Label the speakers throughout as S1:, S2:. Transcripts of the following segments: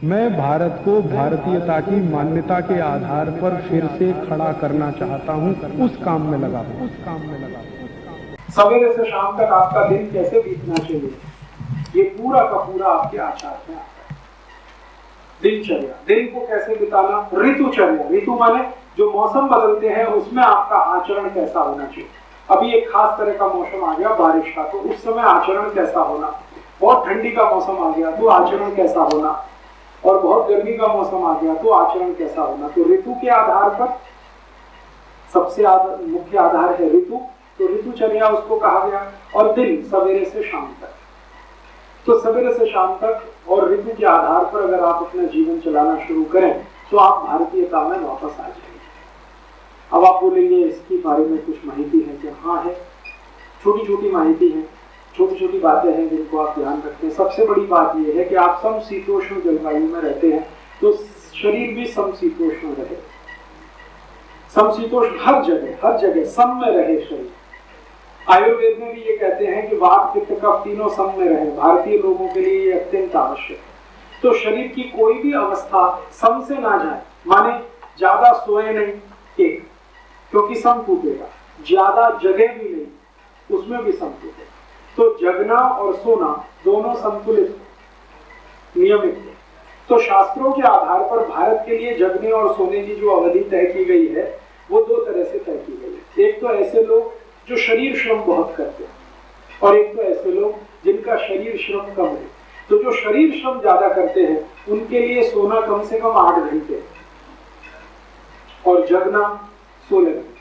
S1: मैं भारत को भारतीयता की मान्यता के आधार पर फिर से खड़ा करना चाहता हूं, उस काम में लगा हूं।
S2: सवेरे से शाम तक आपका दिन कैसे बीतना चाहिए, ये पूरा का पूरा आपके आचार में आता है। दिनचर्या, दिन को कैसे बिताना, ऋतुचर्या, ऋतु माने जो मौसम बदलते हैं उसमें आपका आचरण कैसा होना चाहिए। अभी एक खास तरह का मौसम आ गया बारिश का, तो उस समय आचरण कैसा होना। बहुत ठंडी का मौसम आ गया तो आचरण कैसा होना, और बहुत गर्मी का मौसम आ गया तो आचरण कैसा होना। तो ऋतु के आधार पर सबसे मुख्य आधार है ऋतु, तो ऋतुचर्या उसको कहा गया। और दिन सवेरे से शाम तक, तो सवेरे से शाम तक और ऋतु के आधार पर अगर आप अपना जीवन चलाना शुरू करें तो आप भारतीयता में वापस आ जाएंगे। अब आप बोलेंगे इसके बारे में कुछ माहिती है क्या? हाँ है, छोटी छोटी माहिती है, छोटी छोटी बातें हैं जिनको आप ध्यान रखते हैं। सबसे बड़ी बात यह है कि आप समशीतोष्ण जलवायु में रहते हैं तो शरीर भी समशीतोष्ण रहे। समशीतोष्ण हर जगह सम में रहे शरीर। आयुर्वेद में भी ये कहते हैं कि वात पित्त कफ तीनों सम में रहे। भारतीय लोगों के लिए ये अत्यंत आवश्यक है। तो शरीर की कोई भी अवस्था सम से ना जाए, माने ज्यादा सोए नहीं एक, क्योंकि सम टूटेगा, ज्यादा जगह भी नहीं, उसमें भी सम टूटेगा। तो जगना और सोना दोनों संतुलित नियमित है। तो शास्त्रों के आधार पर भारत के लिए जगने और सोने की जो अवधि तय की गई है वो दो तरह से तय की गई है। एक तो ऐसे लोग जो शरीर श्रम बहुत करते हैं, और एक तो ऐसे लोग जिनका शरीर श्रम कम है। तो जो शरीर श्रम ज्यादा करते हैं उनके लिए सोना कम से कम 8 घंटे और जगना 16 घंटे।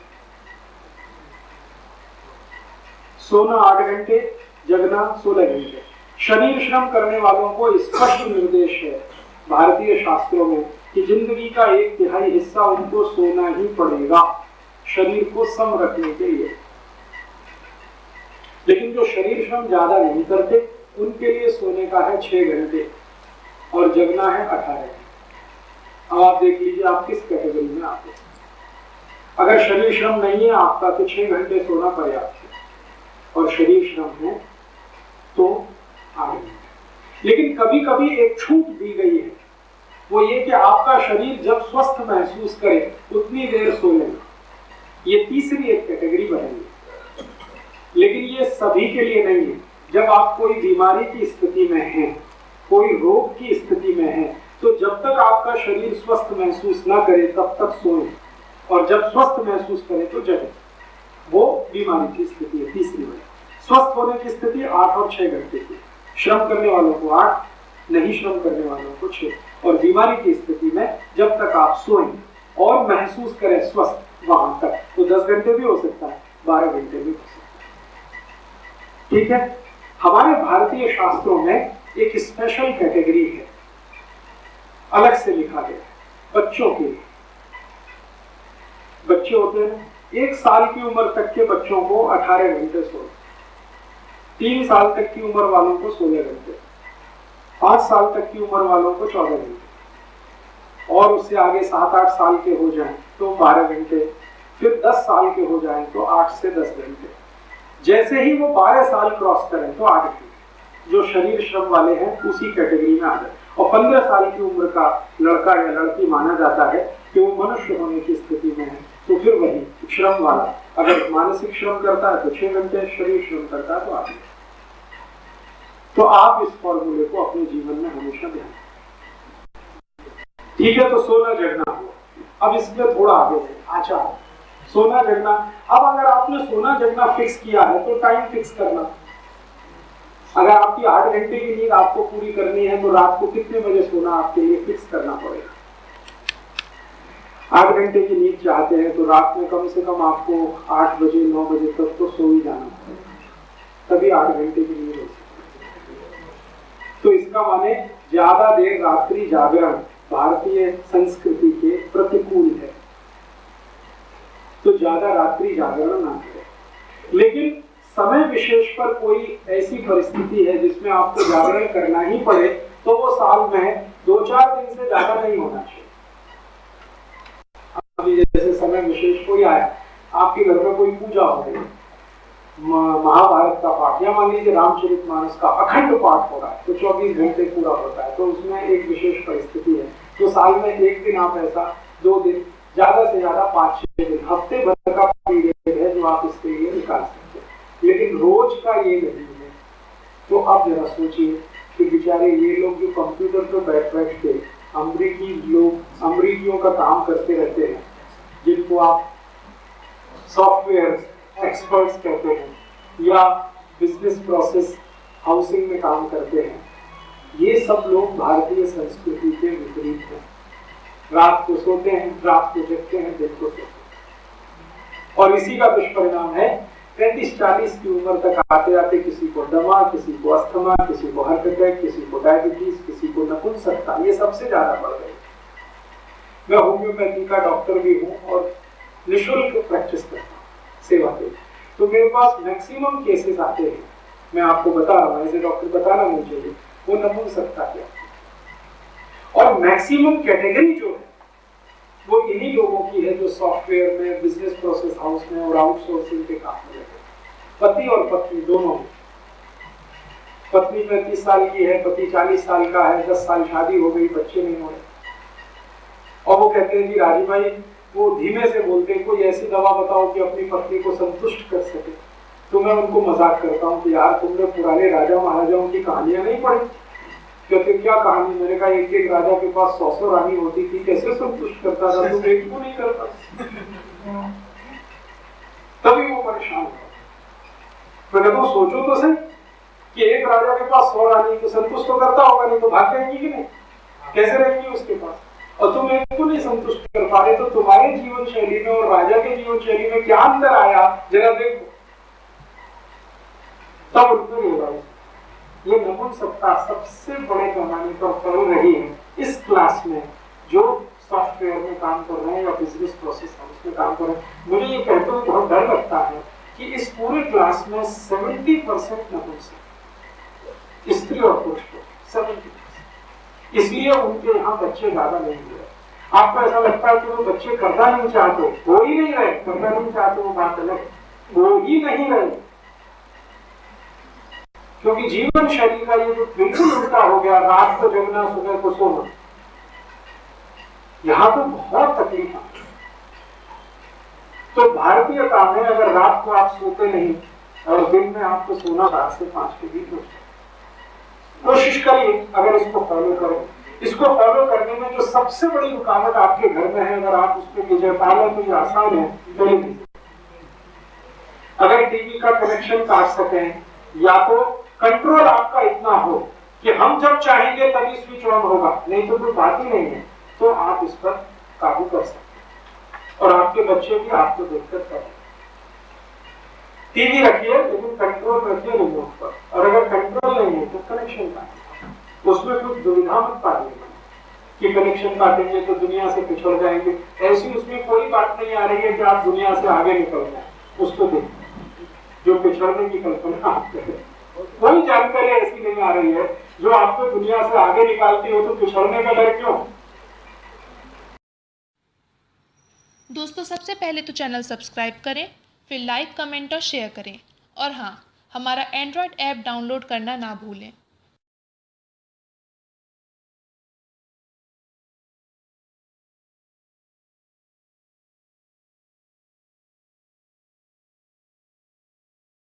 S2: सोना 8 घंटे, जगना 16 घंटे। शरीर श्रम करने वालों को स्पष्ट निर्देश है भारतीय शास्त्रों में कि जिंदगी का 1/3 हिस्सा उनको सोना ही पड़ेगा शरीर को सम रखने के लिए। लेकिन जो शरीर श्रम ज्यादा नहीं करते उनके लिए सोने का है 6 घंटे और जगना है 18 घंटे। अब आप देख लीजिए आप किस कैटेगरी में आते हैं। अगर शरीर श्रम नहीं है आपका तो 6 घंटे सोना पर्याप्त है, और शरीर श्रम है तो 8 घंटे। लेकिन कभी कभी एक छूट दी गई है, वो ये कि आपका शरीर जब स्वस्थ महसूस करे उतनी देर सो लेना। ये तीसरी एक कैटेगरी बनेगी, लेकिन ये सभी के लिए नहीं है। जब आप कोई बीमारी की स्थिति में हैं, कोई रोग की स्थिति में हैं, तो जब तक आपका शरीर स्वस्थ महसूस ना करे तब तक सोएं, और जब स्वस्थ महसूस करे तो जगें। वो बीमारी की स्थिति है तीसरी वाली। स्वस्थ होने की स्थिति 8 और 6 घंटे की, श्रम करने वालों को 8, नहीं श्रम करने वालों को 6। और बीमारी की स्थिति में जब तक आप सोएं और महसूस करें स्वस्थ, वहां तक तो 10 घंटे भी हो सकता है, 12 घंटे भी हो सकता है। ठीक है। हमारे भारतीय शास्त्रों में एक स्पेशल कैटेगरी है, अलग से लिखा गया है बच्चों के लिए। बच्चे होते हैं 1 साल की उम्र तक के बच्चों को 18 घंटे सोना, 3 साल तक की उम्र वालों को 16 घंटे, 5 साल तक की उम्र वालों को 14 घंटे, और उससे आगे 7-8 साल के हो जाएं तो 12 घंटे, फिर 10 साल के हो जाएं तो 8 से 10 घंटे। जैसे ही वो 12 साल क्रॉस करें तो 8 घंटे। जो शरीर श्रम वाले हैं उसी कैटेगरी में आ जाए। और 15 साल की उम्र का लड़का या लड़की माना जाता है कि वो मनुष्य होने की स्थिति में है, तो फिर वही श्रम वाला अगर मानसिक श्रम करता है तो 6 घंटे, शरीर श्रम करता है तो 8 घंटे। तो आप इस फॉर्मूले को अपने जीवन में हमेशा ध्यान। ठीक है, तो सोना जगना हुआ। अब इसमें थोड़ा आगे आचार, सोना जगना। अब अगर आपने सोना जगना फिक्स किया है तो टाइम फिक्स करना। अगर आपकी 8 घंटे की नींद आपको पूरी करनी है तो रात को कितने बजे सोना आपके लिए फिक्स करना पड़ेगा। 8 घंटे की नींद चाहते हैं तो रात में कम से कम आपको 8 बजे 9 बजे तक तो सो ही जाना पड़ेगा, तभी 8 घंटे की नींद हो सकती है। तो इसका माने ज्यादा देर रात्रि जागरण भारतीय संस्कृति के प्रतिकूल है, तो ज्यादा रात्रि जागरण ना करें। लेकिन समय विशेष पर कोई ऐसी परिस्थिति है जिसमें आपको जागरण करना ही पड़े तो वो साल में 2-4 दिन से ज्यादा नहीं होना चाहिए। अभी जैसे समय विशेष कोई आया, आपके घर में कोई पूजा हो गई, महाभारत का पाठ या मान लीजिए रामचरितमानस का अखंड पाठ हो रहा है तो 24 घंटे पूरा होता है, तो उसमें एक विशेष परिस्थिति है तो साल में एक दिन आप ऐसा 2 दिन ज्यादा से ज्यादा 5-6 दिन हफ्ते भर का पीरियड है जो आप इसके लिए निकाल सकते हैं, लेकिन रोज का ये नहीं है। तो आप जरा सोचिए कि बेचारे ये लोग जो कंप्यूटर पर बैठ के अमरीकियों का काम करते रहते हैं, जिनको आप सॉफ्टवेयर एक्सपर्ट्स कहते हैं या बिजनेस प्रोसेस हाउसिंग में काम करते हैं, ये सब लोग भारतीय संस्कृति के विपरीत हैं। रात को सोते हैं, रात को जगते हैं, दिन को सोते हैं, और इसी का दुष्परिणाम है 35-40 की उम्र तक आते आते किसी को दमा, किसी को अस्थमा, किसी को हार्ट अटैक, किसी को डायबिटीज, किसी को नपुंसकता, ये सबसे ज्यादा बढ़ गई। मैं होम्योपैथी का डॉक्टर भी हूँ और निःशुल्क प्रैक्टिस करता हूँ सेवा के, तो मेरे पास मैक्सिमम केसेस आते हैं, मैं आपको बता रहा हूँ, ऐसे डॉक्टर बताना नहीं चाहिए, वो नपुंसकता क्या, और मैक्सिमम कैटेगरी जो है वो इन्हीं लोगों की है जो सॉफ्टवेयर में, बिजनेस प्रोसेस हाउस में और आउटसोर्सिंग के काम में रहते हैं। पति और पत्नी दोनों में, पत्नी 35 साल की है, पति 40 साल का है, 10 साल शादी हो गई, बच्चे नहीं हो रहे, और वो कहते हैं जी राजी भाई, वो धीमे से बोलते हैं कोई ऐसी दवा बताओ कि अपनी पत्नी को संतुष्ट कर सके। तो मैं उनको मजाक करता हूँ कि यार तुमने पुराने राजा महाराजाओं की कहानियां नहीं पढ़ी? कहते क्या कहानी? मैंने कहा एक राजा के पास 100 रानी होती थी, कैसे संतुष्ट करता था, तुम एक को नहीं करता। तभी वो परेशान हो। मैंने तो सोचो तो सही कि एक राजा के पास 100 रानी को संतुष्ट तो करता होगा, नहीं तो भाग जाएंगी कि नहीं, कैसे रहेंगी उसके पास, और तुम एक को नहीं संतुष्ट कर पा रहे, तो तुम्हारे जीवन शैली में और राजा के जीवन शैली में क्या अंतर आया, जरा देखो। तब उनको रियलाइज, ये नपुंसकता सबसे बड़े पैमाने पर फैल रही है इस क्लास में जो सॉफ्टवेयर में काम कर रहे हैं या बिजनेस प्रोसेस हाउस में काम कर रहे हैं। मुझे ये कहते हुए बहुत डर लगता है कि इस पूरे क्लास में 70% नपुंसक, स्त्री और पुरुष को 70%, इसलिए उनके यहाँ बच्चे ज्यादा नहीं हुए। आपको ऐसा लगता है कि वो बच्चे करना नहीं चाहते, हो ही नहीं रहे, करना नहीं चाहते वो बात अलग, हो ही नहीं रहे, क्योंकि जीवन शैली का ये जो बिल्कुल उल्टा हो गया, रात को जगना, सुबह को सोना, यहां तो बहुत तकलीफ आती है। तो भारतीयता में अगर रात को आप सोते नहीं और दिन में आपको सोना 4 से 5 के बीच में, कोशिश करिए अगर इसको फॉलो करें। इसको फॉलो करने में जो सबसे बड़ी रुकावट आपके घर में है, अगर आप उस पर विजय पा लें तो ये आसान है। टेलीविजन, अगर टीवी का कनेक्शन काट सकें, या तो कंट्रोल आपका इतना हो कि हम जब चाहेंगे तभी स्विच ऑन होगा, नहीं तो कोई बात ही नहीं है, तो आप इस पर काबू कर सकते हैं और आपके बच्चे भी आपको देखकर करें। टीवी रखिए लेकिन कंट्रोल रखिए रिमोट पर, और अगर कंट्रोल नहीं है तो कनेक्शन काटिए। उसमें कुछ दुविधा मत पाइएगा कि कनेक्शन काटेंगे तो दुनिया से पिछड़ जाएंगे, ऐसी उसमें कोई बात नहीं आ रही है कि आप दुनिया से आगे निकल जाए। उसको देखिए जो पिछड़ने की कल्पना आप करें, कोई जानकारी ऐसी नहीं आ रही है जो आपको दुनिया से आगे निकालती हो, तो पिछड़ने का डर क्यों?
S3: दोस्तों, सबसे पहले तो चैनल सब्सक्राइब करें, फिर लाइक, कमेंट और शेयर करें, और हाँ, हमारा एंड्रॉयड ऐप डाउनलोड करना ना भूलें।